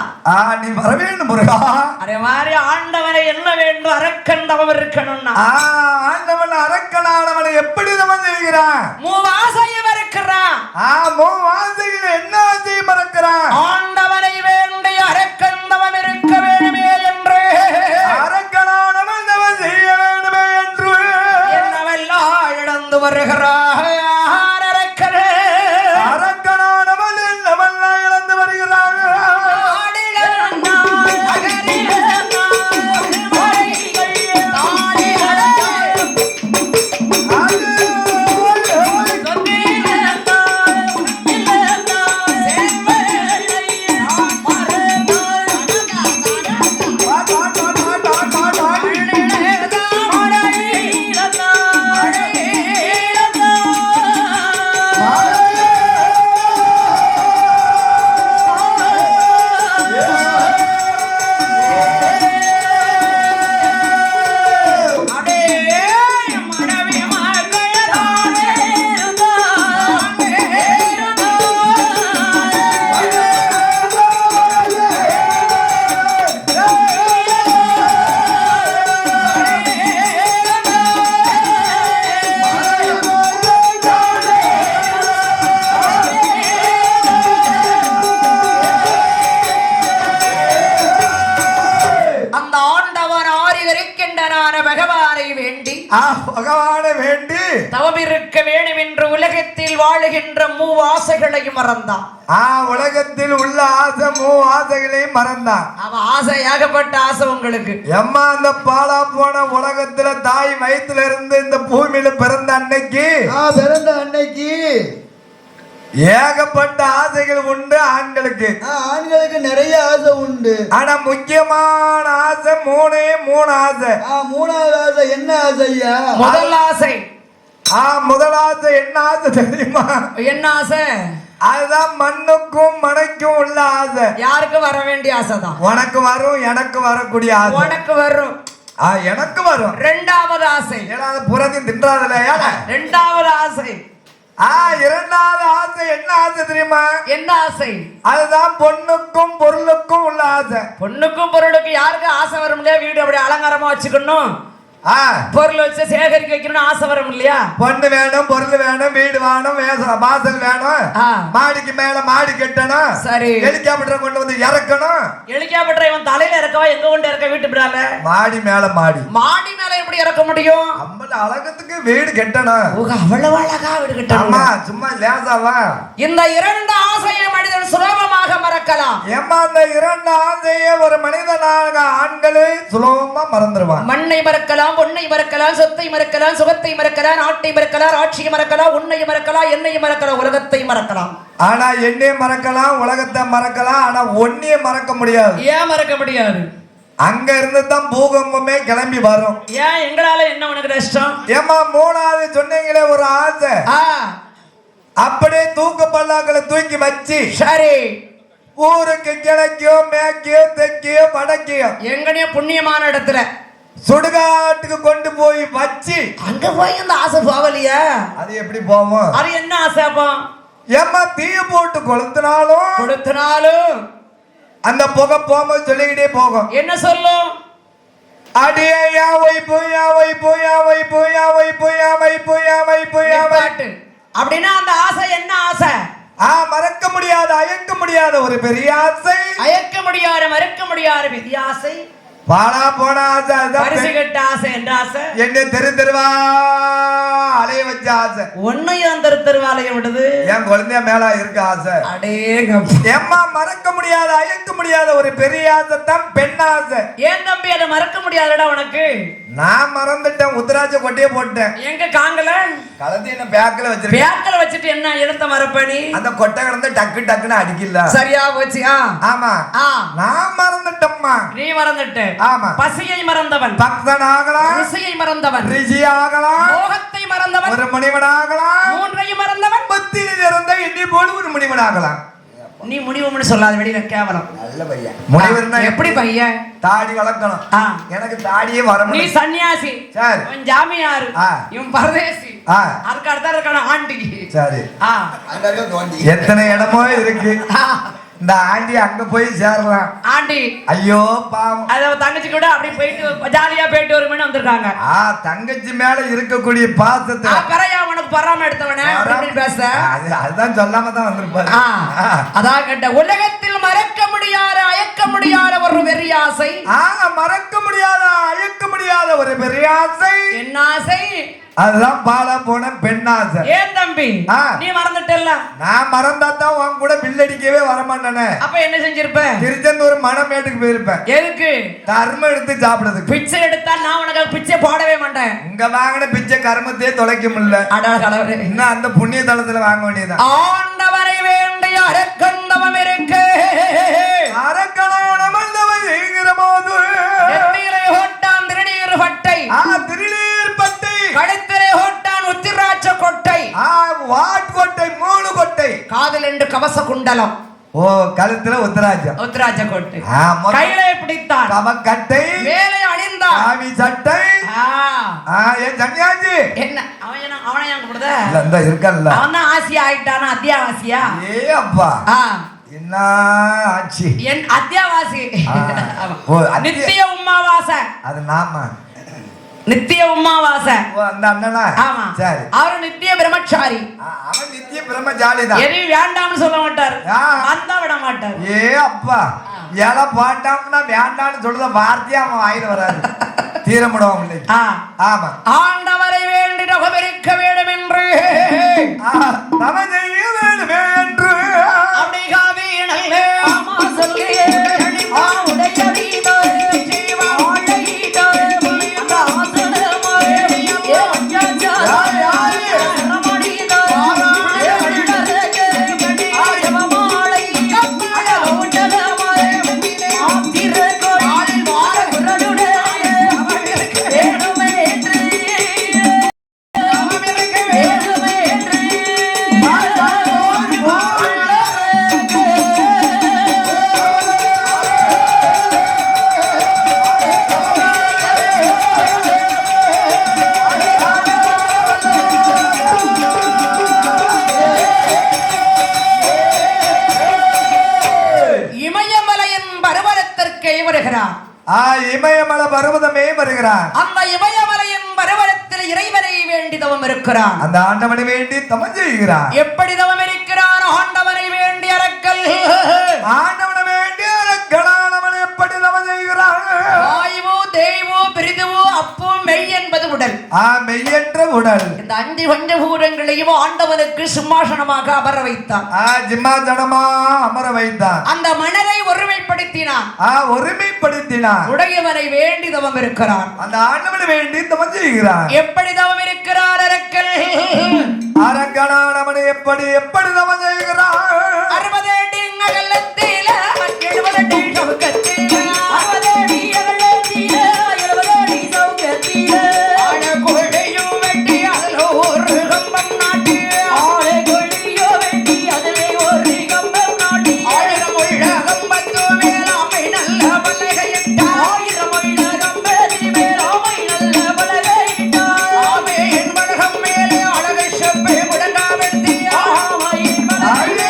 நீ வர வேண்டும் முருகா. அதே மாதிரி ஆண்டவனை என்ன வேண்டும் அரக்கன் தவம் இருக்கணும்னா ஆண்டவன் அரக்கனானவனை எப்படி தவம் செய்கிறான்? மூவாசையும் இருக்கிறான். மூவாசையில் என்ன ஆசையும் இருக்கிறான்? ஆண்டவனை வேண்டிய அரக்கன் தவம் இருக்க வேண்டுமே என்று அரக்கனானவன் தவம் செய்ய வேண்டுமே என்று என்னவெல்லாம் இழந்து வருகிறார். அரக்கனானவன் என்னவெல்லாம் இழந்து வருகிறான். பகவானை வேண்டி தவம் இருக்க வேண்டும் என்று உலகத்தில் வாழுகின்ற மூவாசைகளையும் மறந்தான். உலகத்தில் உள்ள ஆசை ஆசைகளையும் மறந்தான். அவன் ஆசையாகப்பட்ட ஆசை உங்களுக்கு எம்மா அந்த பாலா போன உலகத்துல தாய் வயிற்றுல இருந்து இந்த பூமியில பிறந்த அன்னைக்கு ஏகப்பட்ட ஆசைகள் உண்டு. ஆண்களுக்கு நிறைய ஆசை உண்டு. ஆனா முக்கியமான ஆசை மூணு ஆசை. மூணாவது ஆசை என்ன ஆசையா? முதல் ஆசை முதல் ஆசை என்ன ஆசை தெரியுமா? என்ன ஆசை? அதுதான் மண்ணுக்கும் மனைக்கும் உள்ள ஆசை. யாருக்கு வர வேண்டிய ஆசை தான். உனக்கு வரும், எனக்கு வரக்கூடிய ஆசை. உனக்கு வரும், எனக்கு வரும். இரண்டாவது ஆசை புறத்தையும் தின்றாதலையா? இரண்டாவது ஆசை இரண்டாவது ஆசை என்ன ஆசை தெரியுமா? என்ன ஆசை? அதுதான் பொண்ணுக்கும் பொருளுக்கும் உள்ள ஆசை. பொண்ணுக்கும் பொருளுக்கும் யாருக்கு ஆசை வரும் இல்லையா? வீடு அப்படி அலங்காரமா வச்சுக்கணும், பொருள் வச்சு சேகரிக்க வைக்கணும்னு ஆசை வரும் இல்லையா? பொண்ணு வேணும், பொருள் வேணும், வீடு வேணும், வாசல் வேணும், மாடிக்கு மேல மாடி கட்டணும், சரி ஹெலிகாப்டர் கொண்டு வந்து இறக்கணும். ஹெலிகாப்டர் இவன் தலையில இறக்கவா எங்க கொண்டு இறக்க? வீட்டு பிடால மாடி மேல மாடி மேல எப்படி இறக்க முடியும்? அம்மன் அழகத்துக்கு வீடு கட்டணும். அவ்வளவு அழகா வீடு கட்டணும். சும்மா லேசாவா? இந்த இரண்டு ஆசையை மனிதன் சுலபமாக மறக்கலாம். ஏமா அந்த இரண்டு ஆசையை ஒரு மனிதனாக ஆண்களே சுலபமா மறந்துடுவான். மண்ணை மறக்கலாம், பொன்னை மறக்கலாம், சொத்தை மறக்கலாம், சுகத்தை மறக்கலாம், நாட்டை மறக்கலாம், ஆட்சியை மறக்கலாம், உன்னை மறக்கலாம், என்னையும் மறக்கலாம், உலகத்தை மறக்கலாம். ஆனா என்னையும் மறக்கலாம், உலகத்தை மறக்கலாம், ஆனா ஒன்னையே மறக்க முடியாது. ஏன் மறக்க முடியாது? அங்க இருந்து தான் பூகம்பமே கிளம்பி வரும். ஏன் எங்களால என்ன உனக்கு கஷ்டம்? ஏமா மூணாவது சொன்னீங்களே ஒரு ஆசை, அப்படியே தூக்க பல்லாக்களை தூக்கி வச்சு சரி ஊருக்கு கிழக்கையோ மேற்கையோ தெற்கையோ வடக்கையோ எங்கனையோ புண்ணியமான இடத்துல சுடுகாட்டுக்கு கொண்டு போய் வச்சு அங்க போய் அந்த ஆசை போகலையா? அது எப்படி போவோம்? அது என்ன ஆசைப்பா? ஏமா தீய போட்டு கொளுத்தினாலும் அந்த புகை போகும்போது சொல்லிக்கிட்டே போகும். என்ன சொல்லும்? அடியே அப்படின்னா அந்த ஆசை என்ன ஆசை? மறக்க முடியாத, அயக்க முடியாத ஒரு பெரிய ஆசை. அயக்க முடியாத, மறக்க முடியாத பெரிய ஆசை. பாலா போன ஆசை அதுதான் பரிசு கட்ட ஆசை என்ற ஆசை என்ன தெருவா அலைய வச்ச ஆசை ஒன்னையும் தெருவாலயம் விடுது என் குழந்தைய மேல இருக்க ஆசை அடேங்க ஏம்மா மறக்க முடியாத அயக்க முடியாத ஒரு பெரிய ஆசை தான் பெண் ஆசை. ஏன் தம்பி அதை மறக்க முடியாதடா உனக்கு? நான் மறந்துட்டேன், உத்தராட்ச கொட்டையே போட்டேன். எங்க காங்கல கலந்து என்ன பேக்கல வச்சிருக்கேன். பேக்கல வச்சிட்டு என்ன எடுத்த மரப்பணி அந்த கொட்டை கிடந்து டக்கு டக்குன்னு அடிக்கல. சரியா போச்சு. ஆமா நான் மறந்துட்டேம்மா. நீ மறந்துட்ட. ஆமா பசியை மறந்தவன் பக்தன் ஆகலாம், ருசியை மறந்தவன் ரிஷி ஆகலாம், மோகத்தை மறந்தவன் ஒரு முனிவன் ஆகலாம், மூன்றையும் மறந்தவன் புத்தியில் இருந்த இன்னி போல ஒரு முனிவன் ஆகலாம். நீ முடிவுன்னு சொல்லாத, வெளியில கேவலம். நல்ல பையன் முனிவர்னா எப்படி பையன்? தாடி வளர்க்கணும். எனக்கு தாடியே வர நீ சன்னியாசி, சரி, இவன் ஜாமியாரு, இவன் பரதேசி, அதுக்கு அடுத்த இருக்கான ஆண்டி. சரி, எத்தனை இடமோ இருக்கு. இந்த ஆண்டி அங்க போய் சேரலாம். ஆண்டி ஐயோ பாவம், அத தங்கச்சி கூட அப்படி போயிட்டு ஜாலியா போயிட்டு ஒரு மணி வந்திருக்காங்க. தங்கச்சி மேல இருக்கக்கூடிய பாசத்தை பரையா உனக்கு பராம எடுத்தவனே பேச அதுதான் சொல்லாம தான் வந்திருப்பாரு. அதான் கேட்ட உலகத்தில் மறக்க முடியாத அயக்க முடியாத ஒரு பெரிய ஆசை. மறக்க முடியாத அயக்க முடியாத ஒரு பெரிய ஆசை. என்ன ஆசை? அதுதான் பாலா போன பெண் ஆசை. ஏன் தம்பி நீ மறந்துட்டல்ல? நான் மறந்தா தான் உன் கூட பில்லடிக்கவே வரமாட்டேனே. அப்ப என்ன செஞ்சிருப்ப? திருச்செந்தூர் மணமேட்டுக்கு போயிருப்பேன். எதுக்கு? கர்மம் எடுத்து சாப்பிடுறதுக்கு. பிச்சை எடுத்தா நான் உனக்கு பிச்சை போடவே மாட்டேன். இங்க வாங்கின பிச்சை கர்மத்தையே தொலைக்க முடியல. இன்னும் அந்த புண்ணிய தளத்துல வாங்க வேண்டியதான். ஆண்டவரை வேண்டிய அரக்கண்டவம் இருக்கு. அரக்கணம் அமர்ந்தவன் செய்கிற போது ஓட்டான் திருநீர் பட்டை, திருநீர் பட்டை கழுத்திலே ஓட்டான் உத்திராட்ச கொட்டை, வாட் கொட்டை, மூணு கொட்டை, காதல் என்று கவச குண்டலம். ஓ கழுத்துல உத்திராட்ச கொட்டை, கையிலே பிடித்தான் கவக்கட்டை, மேலே அணிந்தான் சாமி சட்டை. ஏன் சன்னியாசி என்ன அவனை கூப்பிடுத இந்த இருக்கல்ல, அவன் தான் ஆசியா ஆயிட்டானா? அத்தியாவாசியா? ஏ அப்பா என்ன ஆச்சு? என் அத்தியாவாசி. நித்திய உமாவாசை. அது நாம நித்திய உமாவாசை. அந்த அண்ணனா? ஆமா சரி. அவரு நித்திய பிரம்மச்சாரி. அவன் நித்திய பிரம்மச்சாரி தான். எதையும் வேண்டாம்னு சொல்ல மாட்டார், வந்தா விட மாட்டார். ஏ அப்பா எல போட்டாம்னா வேண்டாம்னு சொல்றத வார்த்தையா அவன் வாயில வராது. தீரமுடவும் இல்லை. ஆமா ஆண்டவரை வேண்டி நகமிருக்க வேண்டும் என்று தவ செய்ய வேண்டும் என்று அப்படி காவி நல்ல ஆமா சொல்லி உடைய வீடு ஜீவா உடைய அந்த ஆசனமாய் இமயமலை பர்வதமே வருகிறான். அந்த இமயமலையின் பர்வதத்தில் இறைவனை வேண்டி தவம் இருக்கிறான். அந்த ஆண்டவனை வேண்டி தவம் செய்கிறான். எப்படி தவம் இருக்கிறான்? ஆண்டவனை வேண்டி அரக்கல், ஆண்டவனை வேண்டி அரக்கலானவன் எப்படி தவம் செய்கிறான்? வாயுவோ தேவோ பிரிதுவோ அப்போ மெய் என்பது உடல். மெய்யென்ற உடல். இந்த 5 பஞ்சபூதங்களையும் ஆண்டவனுக்கு சிம்மாசனமாக அமர வைத்தான். சிம்மாசனமா அமர வைத்தான். அந்த மனதை ஒருமைப்படுத்தினான். ஒருமைப்படுத்தினான். உடையவனை வேண்டி தவம் இருக்கிறான். அந்த ஆண்டவனை வேண்டி தவம் செய்கிறான். எப்படி தவம் இருக்கிறார் அரக்கல்? அரக்கனானவனை எப்படி எப்படி தவம் செய்கிறான்? 60 அடி அகலத்தில 70 அடி சவுக்கத்தில 60 அடி அகலத்தில 70 அடி சவுக்கத்தில ஆட கொள்ளையோ வெட்டி அதில் ஒரு கம்பம் நாட்டி ஆட கொள்ளையோ வெட்டி அதில் ஒரு கம்பம் நாட்டி 1000 உள்ள கம்பத்து மேலாமை நல்ல பலகையிட்ட 1000 உள்ள கம்பத்தி மேலாமை நல்ல பலகையிட்ட ஆமே என் மனகம் மேலே அழகை செப்பை முடங்காவெத்தி ஆமையின் மனமே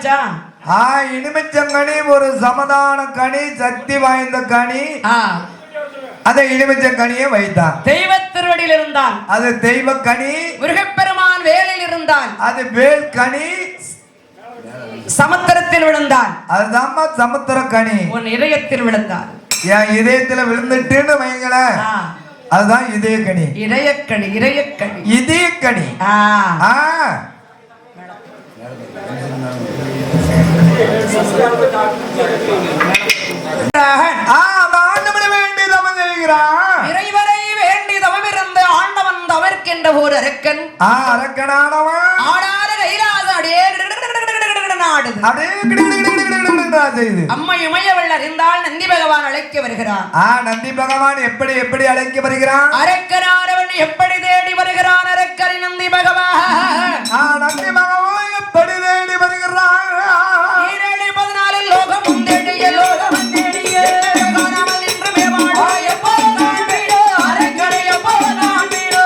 வச்சா இனிமிச்சங்கனி ஒரு சமதான கனி, சக்தி வாய்ந்த கனி. அந்த இனிமிச்சங்கனியை வைத்தான். தெய்வ திருவடியில் இருந்தான். அது தெய்வ கனி. முருகப்பெருமான் வேலில் இருந்தான். அது வேல் கனி. சமுத்திரத்தில் விழுந்தான். அதுதான் சமுத்திர கனி. உன் இதயத்தில் விழுந்தான். என் இதயத்துல விழுந்துட்டுன்னு வைங்கள, அதுதான் இதய கனி. இதயக்கணி, இதயக்கணி, இதய கனி. இறைவரை வேண்டி தவம் இருந்து ஆண்டவன் தவிர்க்கின்ற ஒரு அரக்கன். அரக்கனானவன் ஆடாத கைலாச அடியே அம்மை உமையவள் அறிந்தால் நந்தி பகவான் அழைக்க வருகிறான். நந்தி பகவான் எப்படி எப்படி அழைக்க வருகிறான்? அரக்கனானவன் எப்படி தேடி வருகிறான்? அரக்கரை நந்தி பகவான். நந்தி பகவான் எப்படி தேடி வருகிறான்? 14 லோகம் தேடிய லோகம் தேடிய காணாமல் நின்று மேவாடா எப்போ நான் வீடு அரக்கரை எப்போ நான் வீடு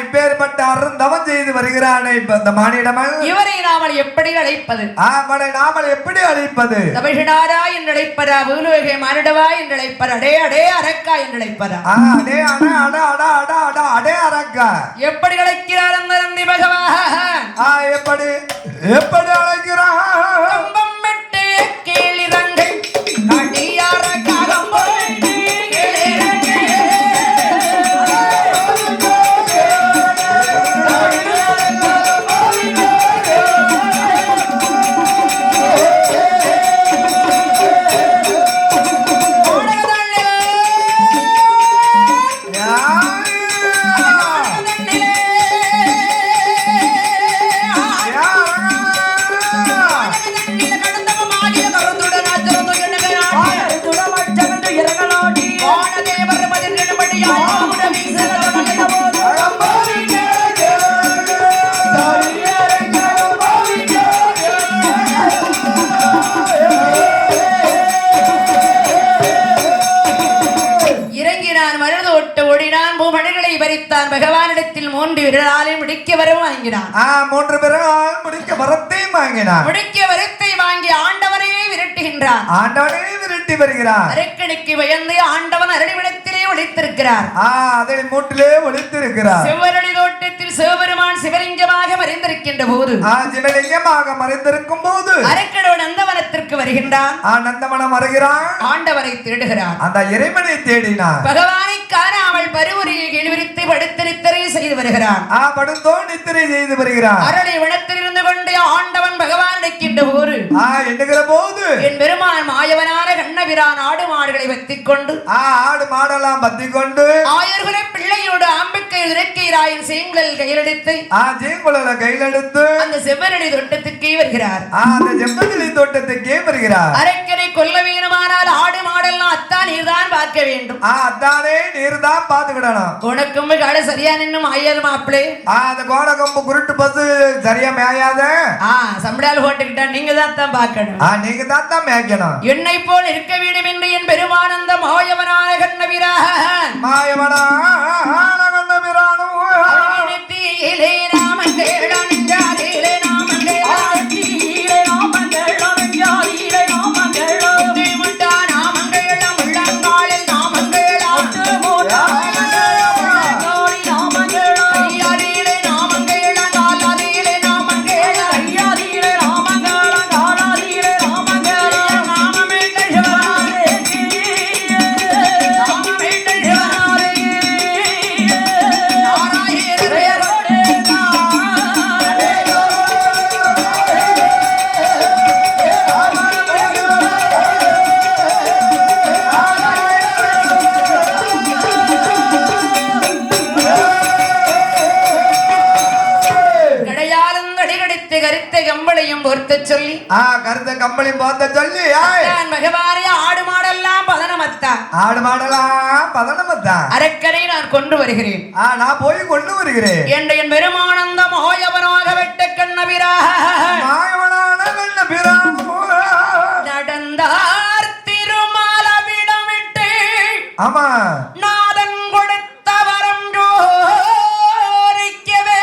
இப்பேற்பட்ட அருந்தவம் செய்து வருகிறானே இந்த மானிடமன். இவரை நாமல் எப்படி அழைப்பது? அவனை நாமல் எப்படி அழைப்பது? தமிழ்நாடா என்று அழைப்பதா? பூலோகே மானிடவா என்று அழைப்பதா? அடே அடே அரக்கா என்று அழைப்பதா? அடே அடா அடா அடா அடா அடா அடே அரக்கா. எப்படி அழைக்கிறார் அந்த நந்தி பகவான்? எப்படி எப்படி அழைக்கிறார்? கம்பம் விட்டு கேளிரங்கை அடியார கம்பம் பகவானிடத்தில் 3 விரலாலும் முடிக்க வரம் வாங்கினான். 3 விரலாலும் முடிக்க வரத்தையும் வாங்கினான். முடிக்க வரத்தை வாங்கி ஆண்டவனையே விரட்டுகின்றான். ஆண்டவனே விரட்டி வருகிறார். அரக்கனுக்கு பயந்து ஆண்டவன் அரடிவிடத்திலே ஒளித்திருக்கிறார். அதை மூட்டிலே ஒளித்திருக்கிறார். செவ்வரளி தோட்டத்தில் சிவபெருமான் சிவலிங்கமாக மறைந்திருக்கின்ற போது சிவலிங்கமாக மறைந்திருக்கும் போது அரக்கனோடு நந்தவனத்திற்கு வருகின்றான். நந்தவனம் வருகிறான். ஆண்டவனை தேடுகிறான். அந்த இறைவனை தேடினான். பகவானை காணாமல் பருவரியை கிழிவிரித்து படுத்து நித்திரை செய்து வருகிறான். படுத்தோ நித்திரை செய்து வருகிறான். அரளி வனத்தில் இருந்து கொண்டு ஆண்டவன் பகவான் அடைக்கின்ற போது எண்ணுகிற போது என் பெருமான் மாயவனான கண்ணபிரான் ஆடு மாடுகளை வத்திக் கொண்டு ஆடு மாடெல்லாம் பத்திக் கொண்டு ஆயர்களை பிள்ளையோடு ஆம்பிக்கை இறக்கைராயின் சேங்குழல் கையிலெடுத்து சேங்குழல கையிலெடுத்து அந்த செவ்வரடி தோட்டத்துக்கே வருகிறார். அந்த செவ்வரடி தோட்டத்துக்கே வருகிறார். அரக்கனை கொல்ல வேணுமானால் ஆடு மாடெல்லாம் அத்தான் நீர்தான் பார்க்க வேண்டும். அத்தானே நீர்தான் பார்த்துக்கிடணும். கோணக்கொம்பு காடு சரியா நின்னும் ஐயர் மாப்பிளே அந்த கோணக்கொம்பு குருட்டு பசு சரியா மேயாத சம்படால் போட்டுக்கிட்டா நீங்க தான் பார்க்கணும். நீங்க தான் மேய்க்கணும். என்னை போல் இருக்க வேண்டும் என்று என் பெருமானந்த மாயவனான கண்ணபிரான் மாயவனான கண்ணபிரானும் கோர்த்து சொல்லி கருத்த கம்பளி போத்த சொல்லி மகவாரி ஆடு மாடெல்லாம் பதனமத்தா ஆடு மாடெல்லாம் பதனமத்தா அரக்கரை நான் கொண்டு வருகிறேன் நான் போய் கொண்டு வருகிறேன் என் பெருமானந்த மோயவனாக வெட்ட கண்ணபிரா மாயவனான கண்ணபிரா நடந்தார் திருமாலவிடம் விட்டு ஆமா நாதன் கொடுத்த வரம் ஜோரிக்கவே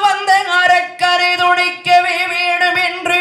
வந்த அரக்கரை துடிக்கவே வேணும் என்று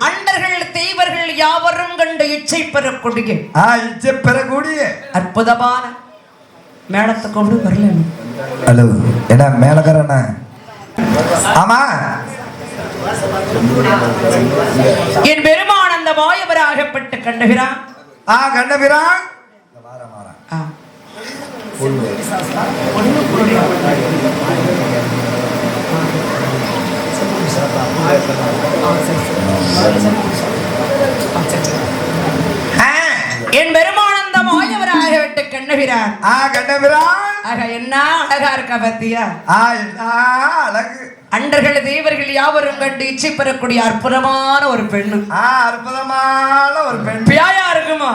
அண்டர்கள் தெய்வர்கள் யாவரும் கண்டு இச்சை பெறக்கூடிய அற்புதமான மேளத்தை கொண்டு வரல. ஹலோ என்ன மேலக்காரன? ஆமா என் பெருமான் அந்த மாயவராகப்பட்டு கண்டபிரான் கண்டபிரான் என் பெருமானந்த மாயவராக விட்டு கண்ணபிரான் என்ன அழகா இருக்கா பத்தியா? அழகு. அண்டர்கள் தேவர்கள் யாவரும் கண்டு இச்சை பெறக்கூடிய அற்புதமான ஒரு பெண்ணு. அற்புதமான ஒரு பெண். பியாயா இருக்குமா?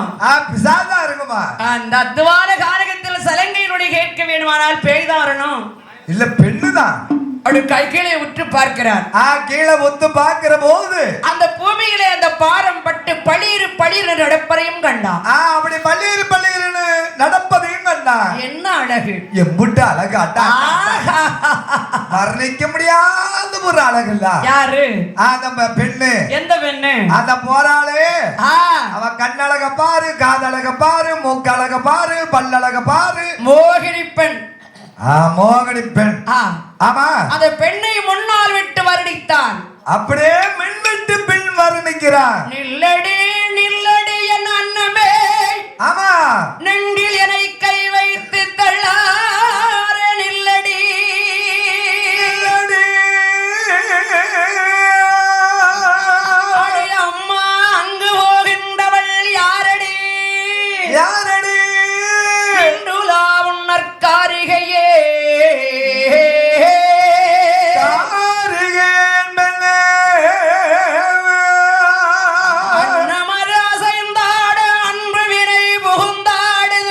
பிசாதா இருக்குமா? அந்த அத்துவான காரகத்தில் சலங்கையினுடைய கேட்க வேண்டுமானால் பேய்தான் வரணும். இல்ல பெண்ணுதான். அப்படி கை கீழே உற்று பார்க்கிறார். கீழே ஒத்து பார்க்கிற போது அந்த பூமியிலே அந்த பாரம் பட்டு பளிர் பளிர் நடப்பதையும் கண்டா. அப்படி பளிர் பளிர் நடப்பதையும் கண்டா. என்ன அழகு! எம்புட்டு அழகாட்டா! வர்ணிக்க முடியாத ஒரு அழகு இல்ல. யாரு? நம்ம பெண்ணு. எந்த பெண்ணு? அந்த போராளே. அவ கண்ணழக பாரு, காதழக பாரு, மூக்கழக பாரு, பல்லழக பாரு. மோகினி பெண். மோகினி பெண். ஆமா, அந்த பெண்ணை முன்னால் விட்டு வருடித்தான். அப்படியே மின் விட்டு பின் வருணிக்கிறான். நில்லடி நில்லடி என் அன்னமே. ஆமா, நெஞ்சில் என்னை கை வைத்து தள்ளார நில்லடி. அம்மா அங்கு போகின்றவள் யாரடி? யாரடி? இந்துலா உன்னற்காரிகையே. அன்னமராசைந்தாடு அன்பு வினை புகுந்தாடுக.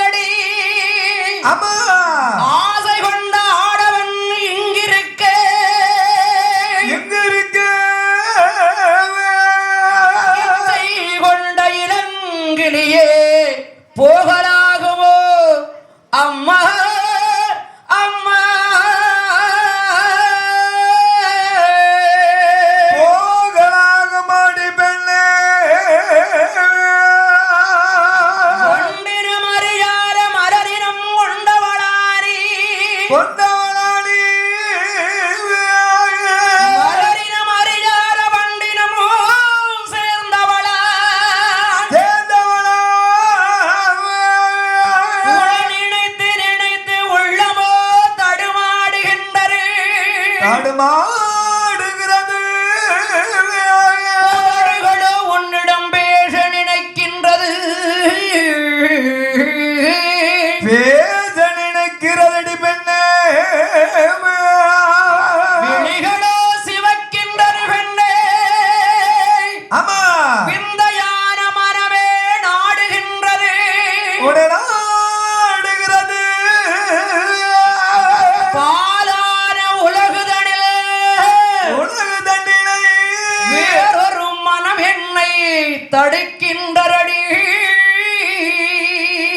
தடுக்கின்றடி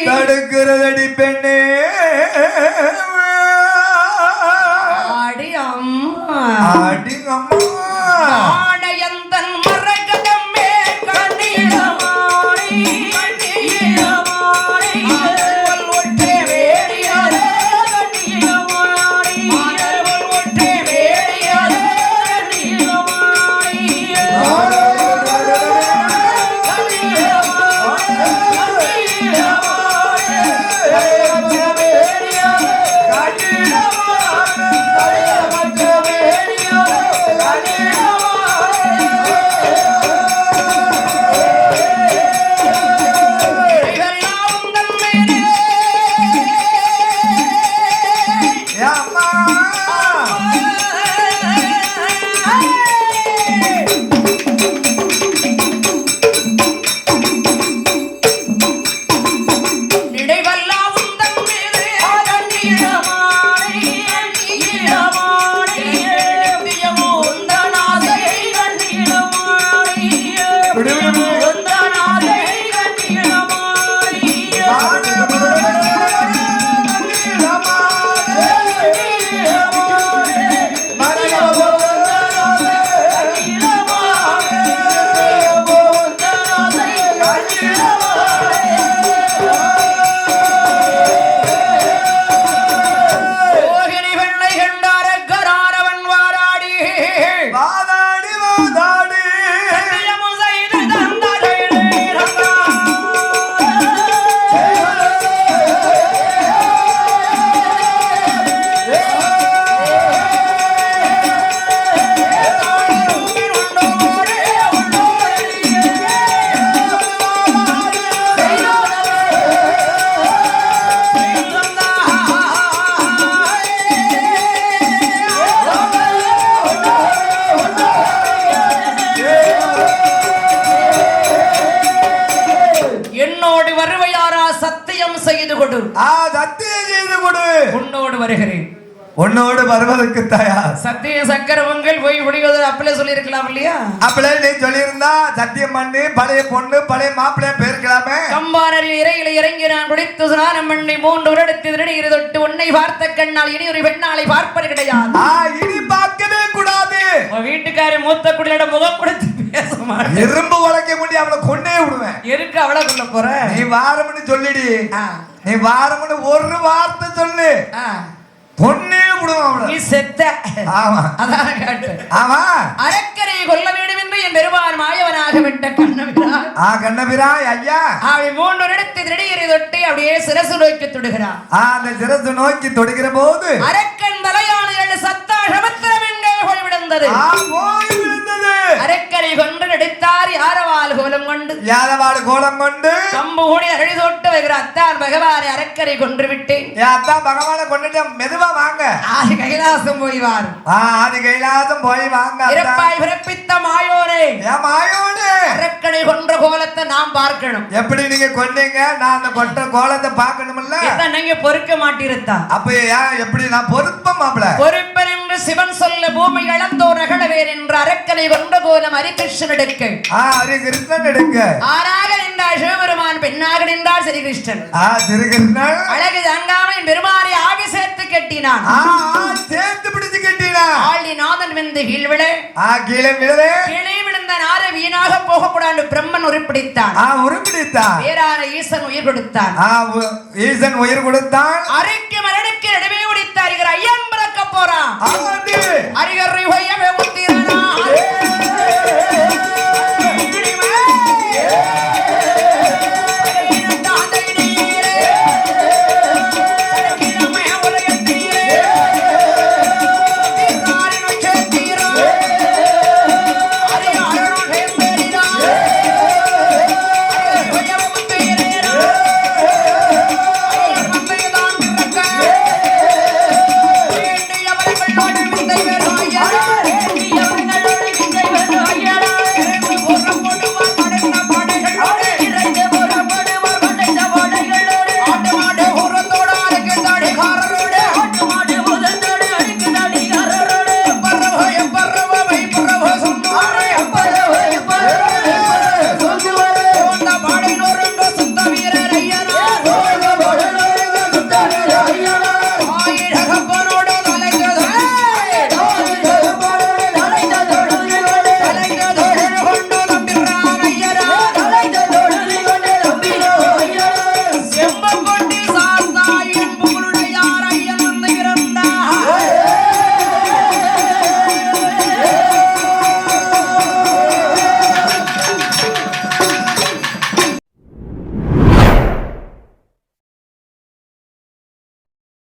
தடுக்கிறதடி பெண்ணே ஆடி அம்மா அடி அம்மா ஆணையந்தன் மரகதமே கண்ணீரமாடி கண்ணீரமாடி ஒற்றே வேடியாரே கண்ணீரமாடி ஒற்றே வேடியாரே கண்ணீரமாடி உன்னோடு வருகிறேன் உன்னோடு வருவதற்கு தயார் சத்திய சக்கர பொங்கல் போய் முடிவது அப்பளே சொல்லி இருக்கலாம் இல்லையா அப்பளே நீ சொல்லியிருந்தா சத்தியம் பண்ணி பழைய பொண்ணு பழைய மாப்பிள்ளைய பேருக்கலாமே கம்பாரில் இறையில இறங்கி நான் குடித்து ஸ்நானம் பண்ணி 3 வருடத்து திருநீர் தொட்டு உன்னை பார்த்த கண்ணால் இனி ஒரு பெண்ணாலை பார்ப்பது கிடையாது இனி பார்க்கவே கூடாது வீட்டுக்காரி மூத்த குடியிட முகம் கொடுத்து பேச மாட்டேன் இரும்பு உழைக்க முடியும் அவளை கொண்டே விடுவேன் எதுக்கு அவளை கொள்ள போற நீ வாரம்னு சொல்லிடி நீ வாரம்னு ஒரு வார்த்தை சொல்லு பொண்ணே விடுவோம் அவளை நீ செத்த ஆமா அதான காட்டு ஆமா அரக்கரை கொல்ல வேண்டும் என்று என் பெருமான் மாயவனாக விட்ட கண்ணபிரான் கண்ணபிரான் ஐயா அவளை 3 வருடத்து திடீரை தொட்டி அப்படியே சிரசு நோக்கி தொடுகிறான் அந்த சிரசு நோக்கி தொடுகிற போது அரக்கன் தலையான 7 சத்தா சமுத்திரம் எங்கே போய் விழுந்தது அரக்கரை கொண்டு நடித்தார் யாரவாள் கோலம் கொண்டு கம்பு கூடி அழி தொட்டு வைக்கிற அத்தான் பகவானை அரக்கரை கொன்று விட்டேன் அத்தான் பகவானை கொண்டுட்டு மெதுவா வாங்க ஆதி கைலாசம் போய் வாரு ஆதி கைலாசம் போய் வாங்க இறப்பாய் பிறப்பித்த மாயோனே மாயோனே அரக்கனை கொன்ற கோலத்தை நாம் பார்க்கணும் எப்படி நீங்க கொன்னீங்க நான் அந்த கொன்ற கோலத்தை பார்க்கணும்ல நீங்க பொறுக்க மாட்டிருந்தா அப்ப எப்படி நான் பொறுப்பேன் மாப்ள பொறுப்பன் என்று சிவன் சொல்ல பூமி இழந்தோர் நகழவேன் என்று அரக்கனை கொன்ற கோலம் ஹரிகிருஷ்ணன் எடுக்க ஹரிகிருஷ்ணன் எடுக்க ஆறாக நின்றார் சிவபெருமான் பெண்ணாக நின்றார் ஸ்ரீகிருஷ்ணன் திருகிருஷ்ணன் அழகு தங்காமல் பெருமானை ஆவி சேர்த்து கட்டினான் சேர்த்து பிடிச்சு கட்டினான் ஆழி நாதன் வந்து கீழ்விட கீழே விழவே கீழே விழுந்த நாரை வீணாக போகக்கூடாது பிரம்மன் உருப்பிடித்தான் உருப்பிடித்தான் வேறான ஈசன் உயிர் கொடுத்தான் ஈசன் உயிர் கொடுத்தான் அரைக்கு மரணுக்கு நடுவே உடித்தார் ஐயன் பிறக்க போறான் அறிகரை உத்திரனா